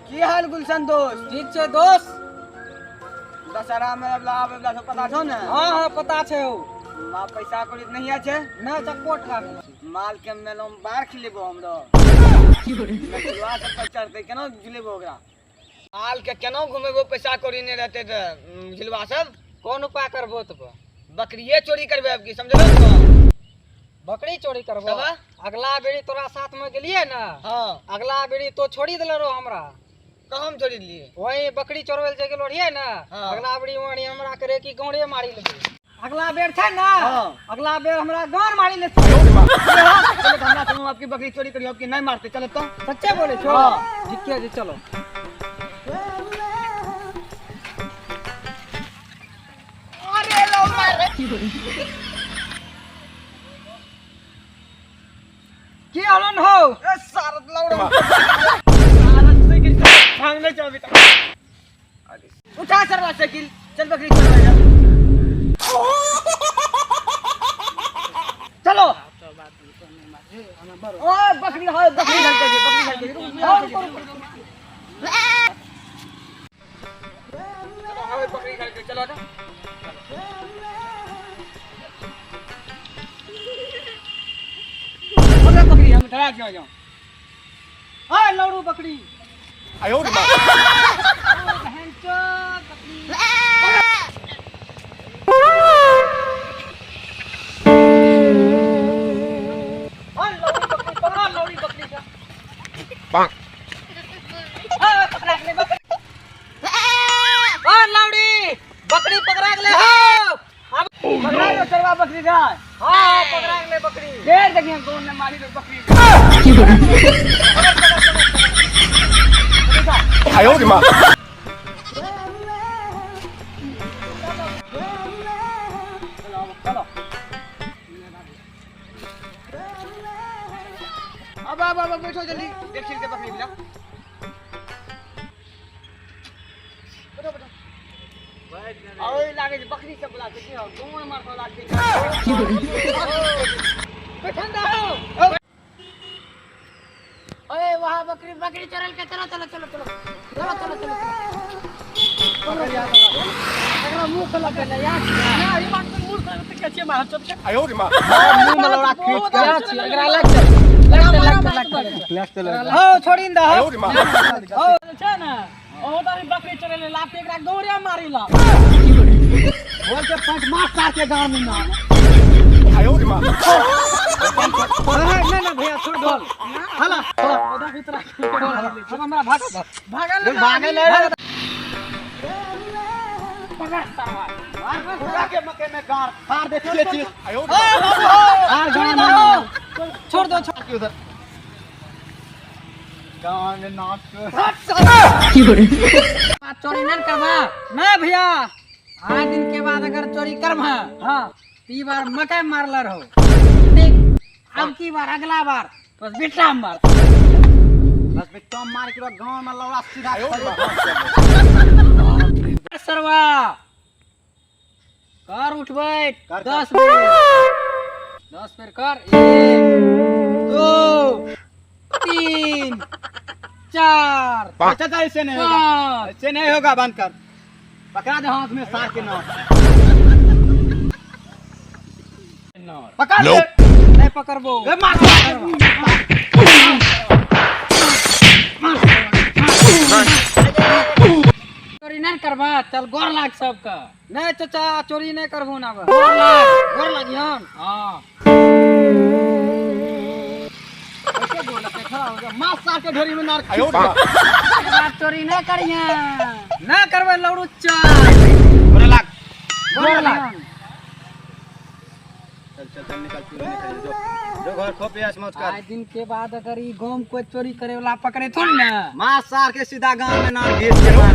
की हाल गुलशन दोस्त? ठीक छे दोस्त। दशहरा में अबला सब पता छो ने? हाँ हाँ पता छे हो। मां पैसा कोई नहीं है छे? ना चक्कोट का माल के मेलों बाहर खिलेबो हमरो। नचुआ सब पर चढ़ते केनो झुलेबो ओकरा? माल के केनो घुमेबो पैसा कोरी ने रहते त झुलवा सब? कौन उपाय करबो तब? बकरिए चोरी करबे अब की समझलो तो? बकरी चोरी करबो? तब? अगला बेरी तोरा साथ में गेलिए ना? हां। अगला बेरी तो छोड़ी देले रो हमरा। कहम छोड़ी लिए? वही बकरी चोरवेल जे गेलो रहिए ना? हाँ। अगला बेरी वणी हमरा करे की गौड़े मारी लेबे। अगला बेर छे ना? हाँ। अगला बेर हमरा गान मारी ले। चलो हमरा तुम आपकी बकरी चोरी करियो आपकी नहीं मारते चलो तो। सच्चे बोले छो? हाँ। जिक्के जी चलो। अरे लो मार की हलन हो? ए सारत लौड़ा सारत से गिर भागने चल अभी तक उठा सरवा साइकिल चल बकरी चलवा जा चलो ओए बकरी हां बकरी घर के चलो हां बकरी घर के चलो बकरी हम डरा क्यों जाऊं हां लौड़ू बकरी आयो रे मां बहन चोद बकरी हां लौड़ी बकरी का पांग हां पकड़ा ले बकरी हां लौड़ी बकरी पकड़ा ले हो। अब पकड़ा लो चलवा बकरी का हां पकड़ा ले बकरी। देर देखिए कौन ने मारी तो बकरी आयो रे मां चलो अब बैठो जल्दी देख छिल के बकरी मिला बैठो बैठो ओए लागे बकरी सब बुला के हो कौन मारतो लागे ठंडा हो ओए वहां बकरी बकरी चरल के चलो चलो चलो चलो चलो चलो चलो बकरी आ अगर मुंह खोला के ले यार ना ये बात तो मुंह खोला के कैसे मार चुप आयो रे मां मुंह में लौड़ा खींच के छी अगला लग चल हो छोड़ी द आयो रे मां हो छ ना ओ तो बकरी चरले लात एकरा गौड़िया मारी ला बोल के पंच मार काट के गांव में ना आयो रे मां ना भैया छोड़ दो हला ओदा भीतर हम हमरा भागल ले पकड़ उड़ा के मके में गार फाड़ दे चले चीज आयो रे हां गांव छोड़ दो मां उधर गांव में नाच चोरी नहीं करवा ना भैया आज दिन के बाद अगर चोरी करवा हां ती बार मके मारला रहो ठीक अब की बार अगला बार बस बिट्टा मार बस बिट्टा मार के गांव में लौड़ा सीधा आयो रे मां सरवा कर उठ बैठ कर, 10 मिनट 10 फिर कर 1 2 3 4 अच्छा ऐसे नहीं होगा 5 ऐसे नहीं होगा बंद कर पकड़ा दे हाथ में सार के नाव पकड़ ले नहीं पकड़बो ए मार चोरी नहीं करबा चल गोर लाग सबका नहीं चाचा चोरी नहीं करबो ना गोर लाग हम हां कैसे बोला के खड़ा हो गया मार सार के ढोरी में नार आयो रे मां चोरी नहीं करिया ना करबे लौड़ू चा गोर लाग गोर लाग चल चल चल निकल तू निकल जो घर खोपे आज मत कर आज दिन के बाद अगर ई गांव में कोई चोरी करे वाला पकड़े थोड़ी ना मार सार के सीधा गांव में नार घीच के मार